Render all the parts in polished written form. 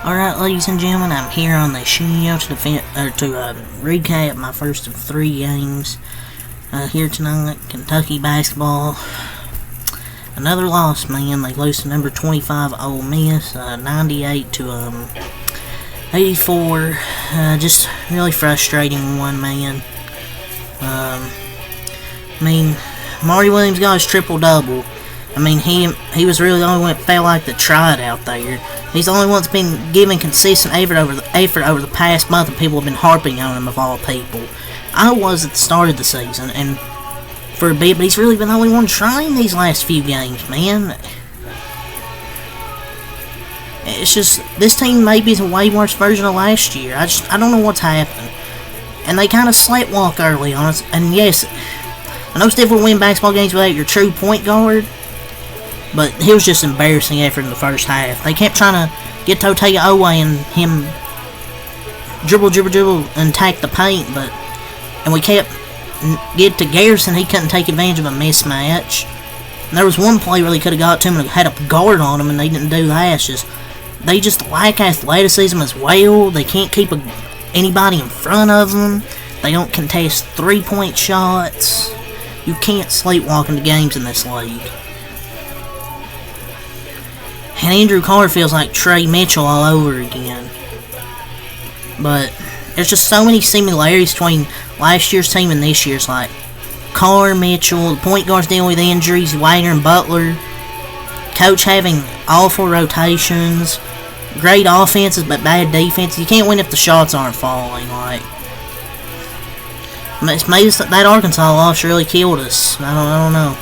Alright, ladies and gentlemen, I'm here on the show to recap my first of 3 games here tonight. Kentucky basketball. Another loss, man. They lose to number 25 Ole Miss, 98 to 84. Just really frustrating one, man. Marty Williams got his triple-double. He was really the only one that felt like that tried out there. He's the only one that's been giving consistent effort over the past month, and people have been harping on him, of all people. I was at the start of the season, and for a bit, but he's really been the only one trying these last few games, man. It's just, this team maybe is a way worse version of last year. I don't know what's happened. And they kind of sleptwalk early on us, and yes, I know it's difficult to win basketball games without your true point guard, but he was just embarrassing effort in the first half. They kept trying to get Totega away and him dribble and attack the paint, and we kept get to Garrison. He couldn't take advantage of a mismatch. And there was one play where they could have got to him and had a guard on him, and they didn't do that. They just lack athleticism as well. They can't keep anybody in front of them. They don't contest 3-point shots. You can't sleepwalk into games in this league. And Andrew Carr feels like Trey Mitchell all over again. But there's just so many similarities between last year's team and this year's. Like Carr, Mitchell, the point guards dealing with injuries, Wagner and Butler. Coach having awful rotations. Great offenses but bad defenses. You can't win if the shots aren't falling. It's made us, that Arkansas loss really killed us. I don't know.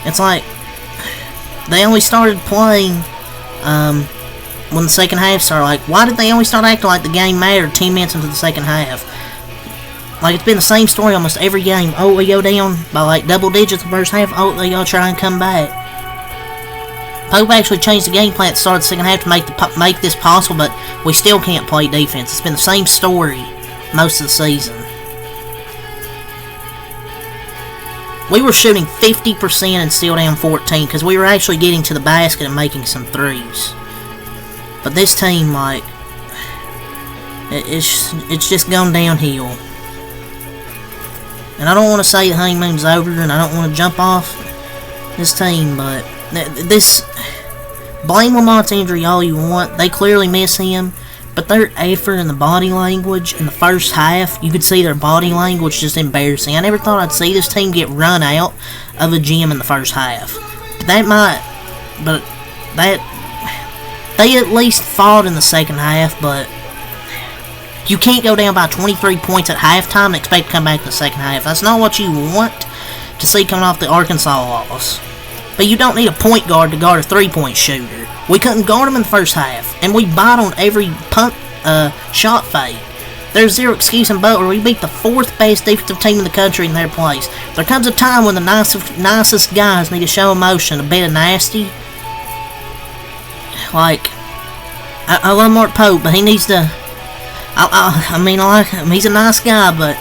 It's like they only started playing when the second half started. Like, why did they only start acting like the game mattered 10 minutes into the second half? Like, it's been the same story almost every game. Oh, we go down by like double digits the first half. Oh, they gotta try and come back. Pope actually changed the game plan at the start of the second half to make this possible, but we still can't play defense. It's been the same story most of the season. We were shooting 50% and still down 14 because we were actually getting to the basket and making some threes. But this team, like, it's just gone downhill. And I don't want to say the honeymoon's over, and I don't want to jump off this team, but blame Lamont's injury all you want. They clearly miss him. But their effort and the body language in the first half, you could see their body language just embarrassing. I never thought I'd see this team get run out of a gym in the first half. They at least fought in the second half, but you can't go down by 23 points at halftime and expect to come back in the second half. That's not what you want to see coming off the Arkansas loss. But you don't need a point guard to guard a 3-point shooter. We couldn't guard him in the first half, and we bought on every punt shot fake. There's zero excuse in Butler. We beat the 4th best defensive team in the country in their place. There comes a time when the nicest guys need to show emotion, a bit of nasty. Like, I love Mark Pope, but he needs to. He's a nice guy, but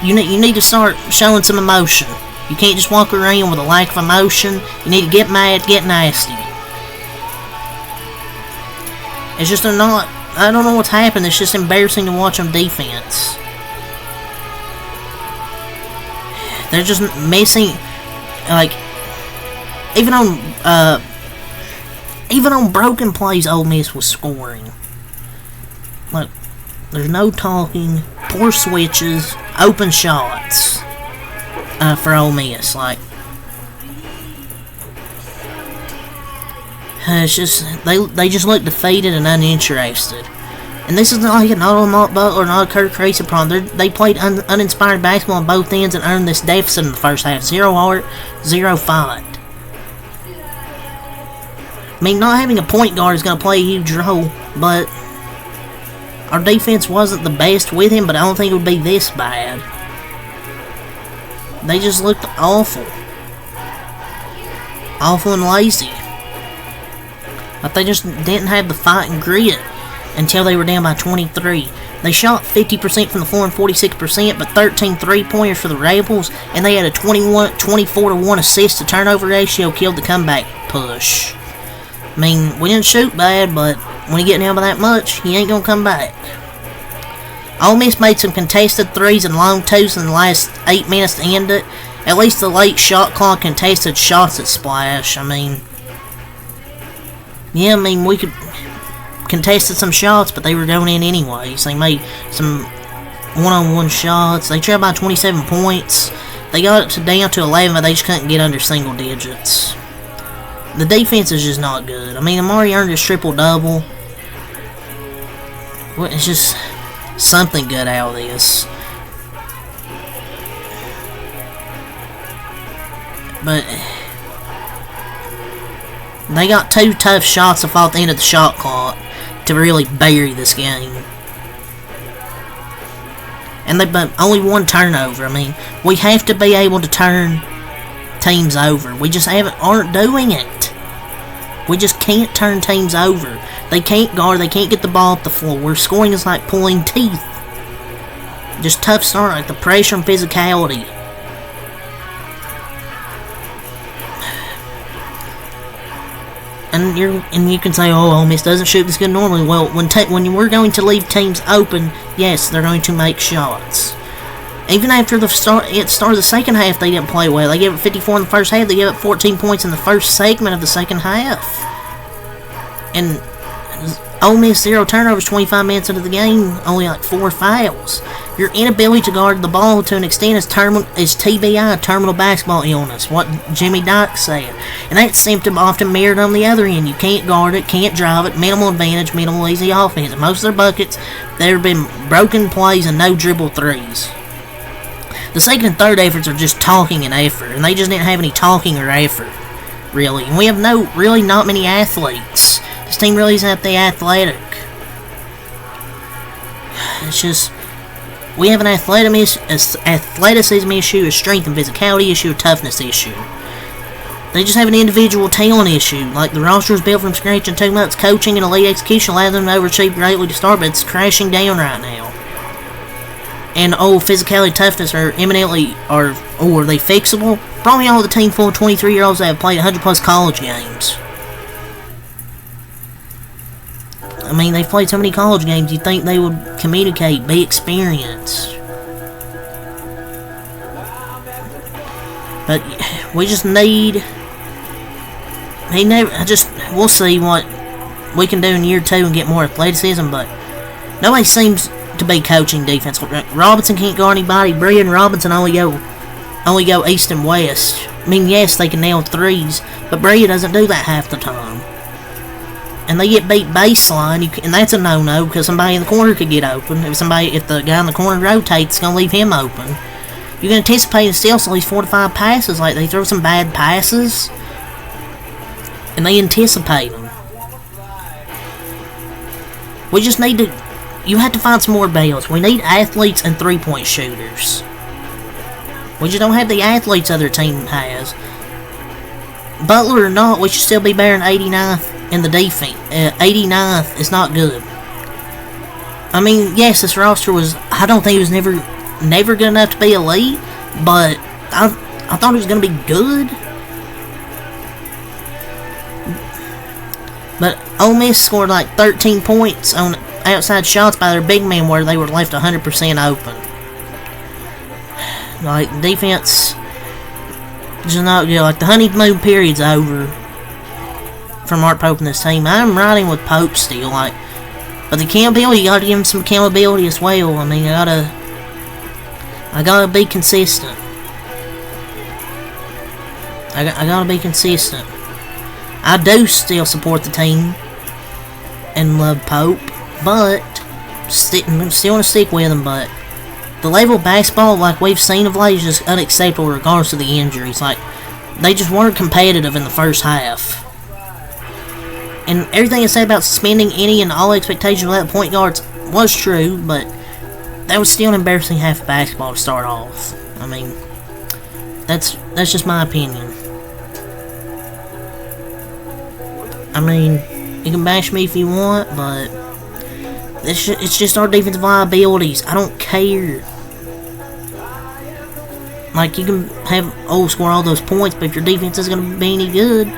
you need to start showing some emotion. You can't just walk around with a lack of emotion. You need to get mad, get nasty. It's just I don't know what's happened. It's just embarrassing to watch them defense. They're just missing, like, even on broken plays, Ole Miss was scoring. Like, there's no talking, poor switches, open shots for Ole Miss. Like, it's just they just look defeated and uninterested. And this is not like an Lamont Butler or not a Kirk Crazy problem. They played uninspired basketball on both ends and earned this deficit in the first half. 0 heart, 0 fight. Not having a point guard is going to play a huge role, but our defense wasn't the best with him, but I don't think it would be this bad. They just looked awful. Awful and lazy. But they just didn't have the fight and grit until they were down by 23. They shot 50% from the floor and 46%, but 13 3-pointers for the Rebels, and they had a 24-1 assist to turnover ratio, killed the comeback push. We didn't shoot bad, but when you get down by that much, he ain't gonna come back. Ole Miss made some contested threes and long twos in the last 8 minutes to end it. At least the late shot clock contested shots at Splash. I mean, yeah, we could contested some shots, but they were going in anyways. They made some one-on-one shots. They trailed by 27 points. They got it down to 11, but they just couldn't get under single digits. The defense is just not good. I mean, Amari earned his triple-double. Well, it's just something good out of this. But they got 2 tough shots to fall at the end of the shot clock to really bury this game. And they've only 1 turnover. I mean, we have to be able to turn teams over. We just aren't doing it. We just can't turn teams over. They can't guard. They can't get the ball up the floor. Scoring is like pulling teeth. Just tough start, like the pressure and physicality. And you can say, oh, Ole Miss doesn't shoot this good normally. Well, when we're going to leave teams open, yes, they're going to make shots. Even after the start of the second half, they didn't play well. They gave it 54 in the first half. They gave it 14 points in the first segment of the second half. And Ole Miss 0 turnovers 25 minutes into the game, only like 4 fouls. Your inability to guard the ball to an extent is TBI, terminal basketball illness, what Jimmy Dykes said. And that symptom often mirrored on the other end. You can't guard it, can't drive it, minimal advantage, minimal easy offense. And most of their buckets, there have been broken plays and no dribble threes. The second and third efforts are just talking and effort, and they just didn't have any talking or effort, really. And we have not many athletes. This team really isn't that athletic. It's just, we have an athleticism issue, a strength and physicality issue, a toughness issue. They just have an individual talent issue. Like, the roster was built from scratch in 2 months. Coaching and elite execution allowed them to overachieve greatly to start, but it's crashing down right now. And, physicality, toughness are eminently, are they fixable? Probably all the team full of 23-year-olds that have played 100-plus college games. I mean, they've played so many college games, you'd think they would communicate, be experienced. But we just need... we'll see what we can do in year 2 and get more athleticism, but nobody seems to be coaching defense. Robinson can't guard anybody. Brea and Robinson only go east and west. I mean, yes, they can nail threes, but Brea doesn't do that half the time. And they get beat baseline, and that's a no-no, because somebody in the corner could get open. If the guy in the corner rotates, it's going to leave him open. You can anticipate and steal at least 4 to 5 passes. Like, they throw some bad passes, and they anticipate them. We just need to... You have to find some more bails. We need athletes and three-point shooters. We just don't have the athletes other team has. Butler or not, we should still be better than 89th in the defense. 89th is not good. I mean, yes, this roster was... I don't think it was never good enough to be elite, but I thought it was going to be good. But Ole Miss scored like 13 points on outside shots by their big men where they were left 100% open. Like, defense just not good. Like, the honeymoon period's over for Mark Pope and this team. I'm riding with Pope still, like, but the accountability, you gotta give him some accountability as well. I mean, I gotta be consistent. I gotta be consistent. I do still support the team and love Pope, but still want to stick with him. But the level of basketball, like we've seen of late, is just unacceptable regardless of the injuries. Like, they just weren't competitive in the first half. And everything I said about suspending any and all expectations without point guards was true, but that was still an embarrassing half of basketball to start off. I mean, that's just my opinion. I mean, you can bash me if you want, but it's just our defensive liabilities. I don't care. Like, you can score all those points, but if your defense isn't going to be any good,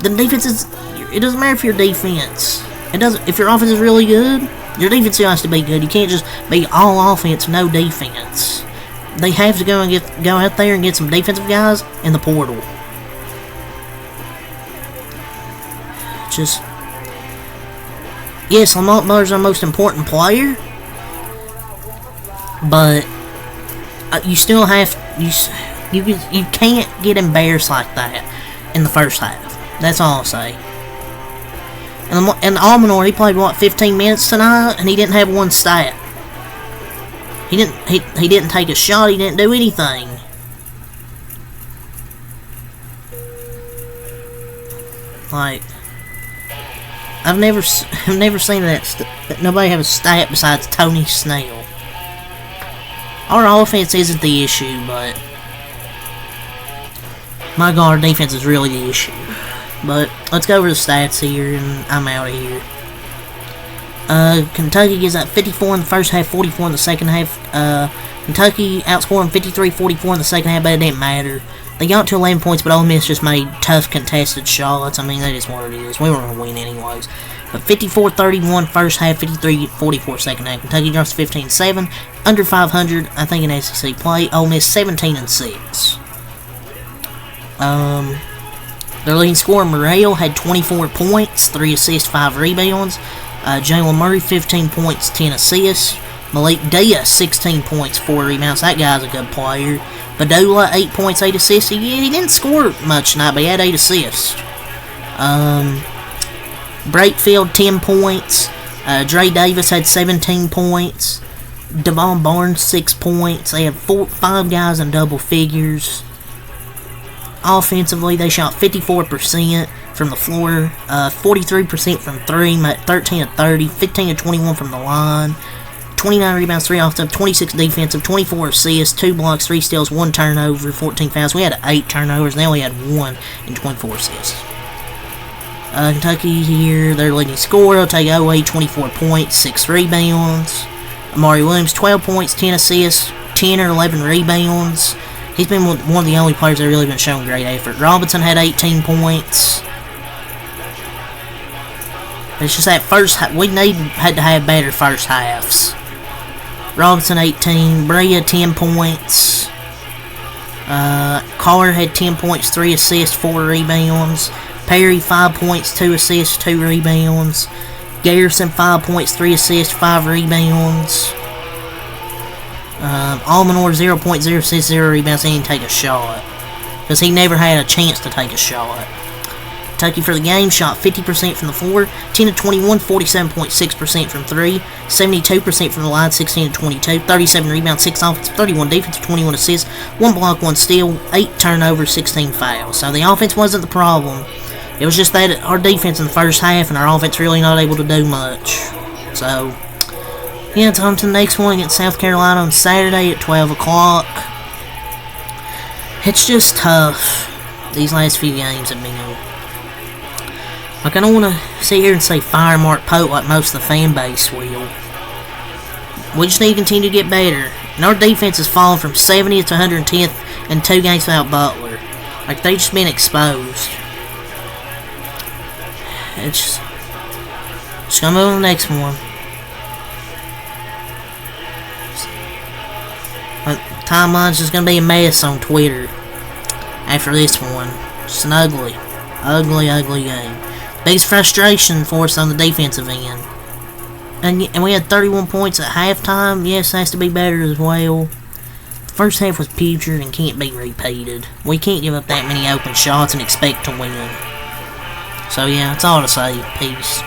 the defense is... It doesn't matter if your defense It doesn't. If your offense is really good, your defense still has to be good. You can't just be all offense, no defense. They have to go out there and get some defensive guys in the portal. Just, yes, Lamont Miller's our most important player, but you still have you can't get embarrassed like that in the first half. That's all I'll say. And Almanor, he played what, 15 minutes tonight, and he didn't have one stat. He didn't take a shot. He didn't do anything. Like, I've never seen that nobody have a stat besides Tony Snell. Our offense isn't the issue, but my God, our defense is really the issue. But let's go over the stats here, and I'm out of here. Kentucky gives up 54 in the first half, 44 in the second half. Kentucky outscored them 53-44 in the second half, but it didn't matter. They got to 11 points, but Ole Miss just made tough contested shots. I mean, that is what it is. We were going to win anyways. But 54-31 first half, 53-44 second half. Kentucky drops 15-7, under 500, I think, in SEC play. Ole Miss 17-6. Their leading scorer, Morrell, had 24 points, 3 assists, 5 rebounds. Jalen Murray, 15 points, 10 assists. Malik Diaz, 16 points, 4 rebounds. That guy's a good player. Badula, 8 points, 8 assists. He didn't score much tonight, but he had 8 assists. Brakefield, 10 points. Dre Davis had 17 points. Devon Barnes, 6 points. They had 5 guys in double figures. Offensively, they shot 54% from the floor, 43% from 3, 13-30, 15-21 from the line, 29 rebounds, 3 offensive, 26 defensive, 24 assists, 2 blocks, 3 steals, 1 turnover, 14 fouls. We had 8 turnovers, and they only had 1 and 24 assists. Kentucky here, their leading scorer, Otagoe, 24 points, 6 rebounds. Amari Williams, 12 points, 10 assists, 10 or 11 rebounds. He's been one of the only players that really been showing great effort. Robinson had 18 points. It's just that first half, we had to have better first halves. Robinson 18, Brea 10 points. Carr had 10 points, 3 assists, 4 rebounds. Perry 5 points, 2 assists, 2 rebounds. Garrison 5 points, 3 assists, 5 rebounds. Almanor 0 points, 0 assists, 0 rebounds. He didn't take a shot because he never had a chance to take a shot. Kentucky for the game shot 50% from the floor, 10-21, 47.6% from 3, 72% from the line, 16-22, 37 rebounds, 6 offensive, 31 defensive, 21 assists, 1 block, 1 steal, 8 turnovers, 16 fouls. So the offense wasn't the problem. It was just that our defense in the first half and our offense really not able to do much. So, yeah, it's on to the next one against South Carolina on Saturday at 12 o'clock. It's just tough. These last few games have been. Like, I don't want to sit here and say fire Mark Pope like most of the fan base will. We just need to continue to get better. And our defense has fallen from 70th to 110th in 2 games without Butler. Like, they've just been exposed. It's just gonna move on to the next one. Timeline's just gonna be a mess on Twitter after this one. Just an ugly, ugly game. Biggest frustration for us on the defensive end. And we had 31 points at halftime. Yes, has to be better as well. The first half was putrid and can't be repeated. We can't give up that many open shots and expect to win. So yeah, that's all to say. Peace.